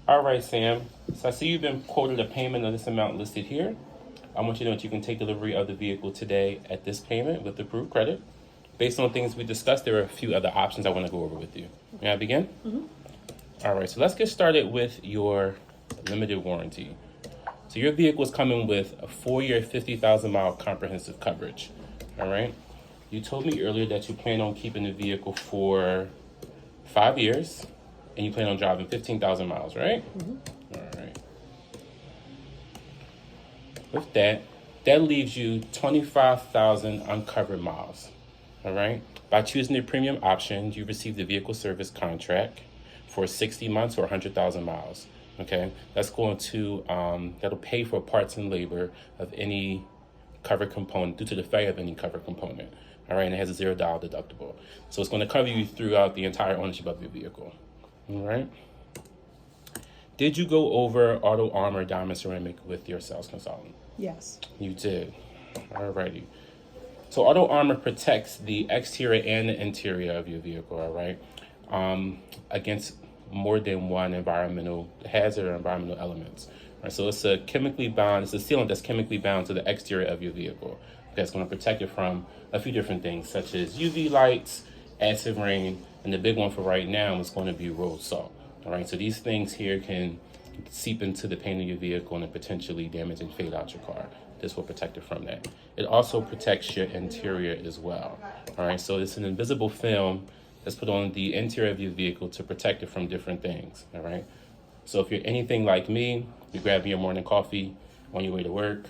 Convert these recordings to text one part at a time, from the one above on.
All right, Sam. So I see you've been quoted a payment of this amount listed here. I want you to know that you can take delivery of the vehicle today at this payment with approved credit. Based on things we discussed, there are a few other options I want to go over with you. May I begin? All right, so let's get started with your limited warranty. So your vehicle is coming with a 4-year, 50,000 mile comprehensive coverage. All right. You told me earlier that you plan on keeping the vehicle for 5 years, and you plan on driving 15,000 miles, right? All right. With that, that leaves you 25,000 uncovered miles. All right. By choosing the premium option, you receive the vehicle service contract for 60 months or 100,000 miles. Okay. That's going to, that'll pay for parts and labor of any covered component due to the failure of any covered component. All right. And it has a $0 deductible. So it's going to cover you throughout the entire ownership of your vehicle. All right. Did you go over Auto Armor Diamond Ceramic with your sales consultant? Yes. You did. Alrighty. So Auto Armor protects the exterior and the interior of your vehicle, all right, against more than one environmental hazard or environmental elements. Right? So it's a sealant that's chemically bound to the exterior of your vehicle. That's going to protect it from a few different things, such as UV lights, acid rain, and the big one for right now is going to be road salt. All right, so these things here can seep into the paint of your vehicle and potentially damage and fade out your car. This will protect it from that. It also protects your interior as well. All right, so it's an invisible film that's put on the interior of your vehicle to protect it from different things. All right, so if you're anything like me, you grab your morning coffee on your way to work,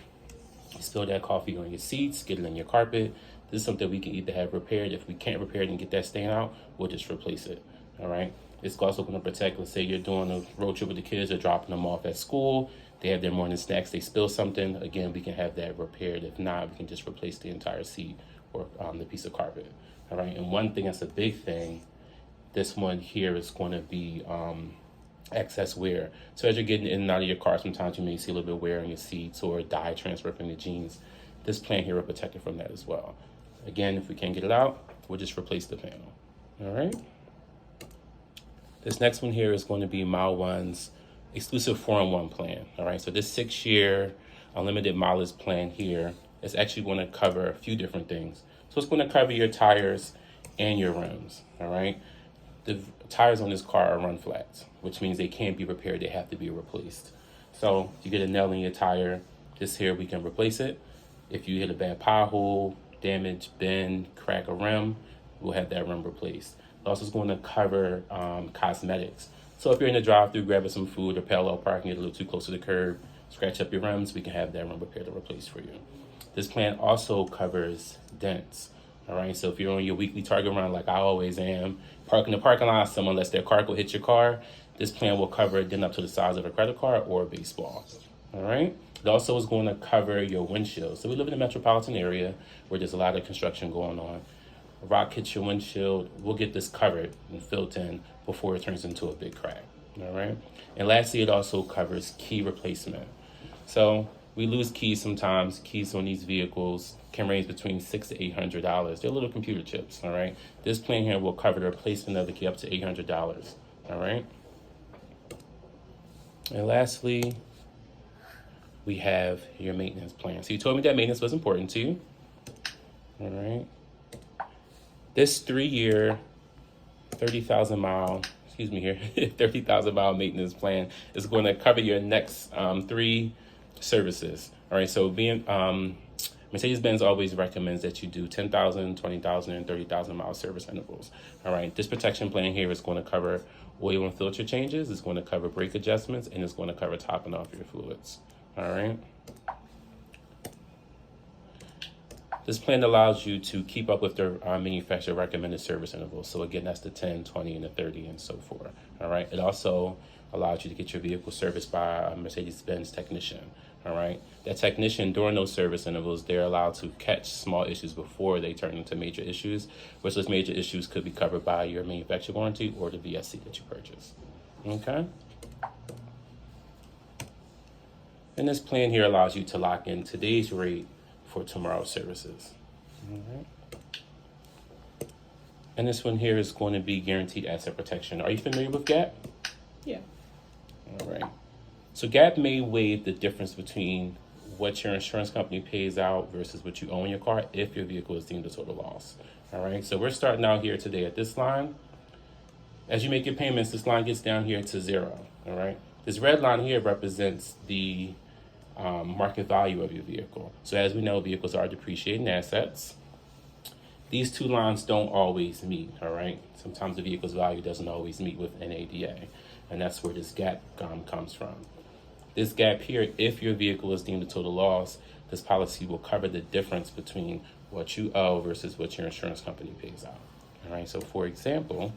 you spill that coffee on your seats, get it on your carpet. This is something we can either have repaired. If we can't repair it and get that stain out, we'll just replace it. All right. It's also going to protect, let's say you're doing a road trip with the kids or dropping them off at school. They have their morning snacks, they spill something. Again, we can have that repaired. If not, we can just replace the entire seat or the piece of carpet. All right. And one thing that's a big thing, this one here is going to be excess wear. So as you're getting in and out of your car, sometimes you may see a little bit of wear on your seats or dye transfer from the jeans. This plan here will protect it from that as well. Again, if we can't get it out, we'll just replace the panel. All right. This next one here is going to be Mile One's exclusive 4-in-1 plan. All right. So this 6-year unlimited mileage plan here is actually going to cover a few different things. So it's going to cover your tires and your rims. All right. The tires on this car are run flats, which means they can't be repaired. They have to be replaced. So if you get a nail in your tire, this here, we can replace it. If you hit a bad pothole, damage, bend, crack a rim, we'll have that rim replaced. It also is going to cover cosmetics. So if you're in the drive-thru grabbing some food or parallel parking, get a little too close to the curb, scratch up your rims, we can have that rim repaired or replaced for you. This plan also covers dents. All right, so if you're on your weekly target run like I always am, parking in the parking lot, someone lets their car go hit your car, this plan will cover a dent up to the size of a credit card or a baseball. All right. It also is going to cover your windshield. So we live in a metropolitan area where there's a lot of construction going on. A rock hits your windshield, we'll get this covered and filled in before it turns into a big crack. All right. And lastly, it also covers key replacement. So we lose keys sometimes. Keys on these vehicles can range between $600 to $800. They're little computer chips. All right. This plan here will cover the replacement of the key up to $800. All right. And lastly, we have your maintenance plan. So you told me that maintenance was important to you. All right. This 3-year, 30,000 mile, 30,000 mile maintenance plan is going to cover your next 3 services. All right. So Mercedes-Benz always recommends that you do 10,000, 20,000, and 30,000 mile service intervals. All right. This protection plan here is going to cover oil and filter changes. It's going to cover brake adjustments, and it's going to cover topping off your fluids. All right. This plan allows you to keep up with the manufacturer recommended service intervals. So again, that's the 10, 20, and the 30, and so forth. All right. It also allows you to get your vehicle serviced by a Mercedes-Benz technician. All right. That technician, during those service intervals, they're allowed to catch small issues before they turn into major issues, which those major issues could be covered by your manufacturer warranty or the VSC that you purchase. Okay. And this plan here allows you to lock in today's rate for tomorrow's services. All right. And this one here is going to be guaranteed asset protection. Are you familiar with GAP? Yeah. All right. So GAP may waive the difference between what your insurance company pays out versus what you owe in your car if your vehicle is deemed a total loss. All right. So we're starting out here today at this line. As you make your payments, this line gets down here to 0. All right. This red line here represents the market value of your vehicle. So as we know, vehicles are depreciating assets. These two lines don't always meet, all right? Sometimes the vehicle's value doesn't always meet with NADA, and that's where this gap comes from. This gap here, if your vehicle is deemed a total loss, this policy will cover the difference between what you owe versus what your insurance company pays out, all right? So for example,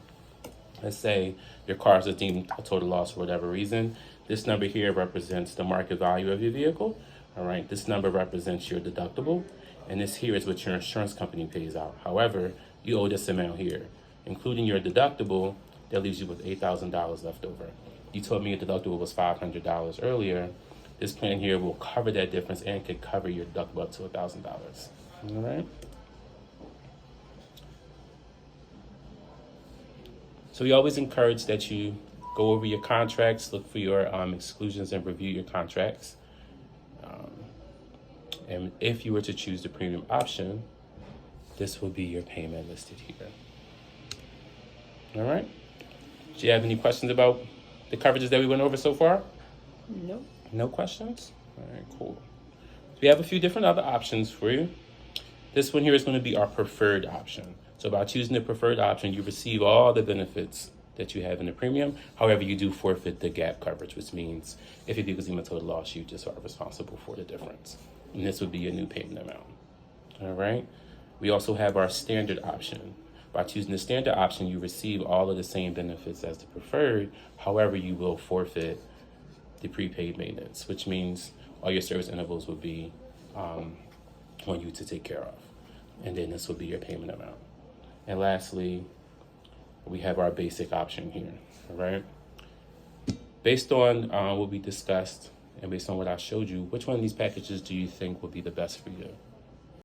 let's say your car is deemed a total loss for whatever reason. This number here represents the market value of your vehicle, all right? This number represents your deductible, and this here is what your insurance company pays out. However, you owe this amount here. Including your deductible, that leaves you with $8,000 left over. You told me your deductible was $500 earlier. This plan here will cover that difference and could cover your deductible up to $1,000. All right? So we always encourage that you go over your contracts, look for your exclusions, and review your contracts. And if you were to choose the premium option, this will be your payment listed here. All right. Do you have any questions about the coverages that we went over so far? No. No questions? All right, cool. So we have a few different other options for you. This one here is going to be our preferred option. So by choosing the preferred option, you receive all the benefits that you have in the premium. However, you do forfeit the gap coverage, which means if your vehicle's deemed a total loss, you just are responsible for the difference. And this would be your new payment amount. All right. We also have our standard option. By choosing the standard option, you receive all of the same benefits as the preferred. However, you will forfeit the prepaid maintenance, which means all your service intervals will be on you to take care of. And then this will be your payment amount. And lastly, we have our basic option here, all right? Based on what we discussed and based on what I showed you, which one of these packages do you think would be the best for you?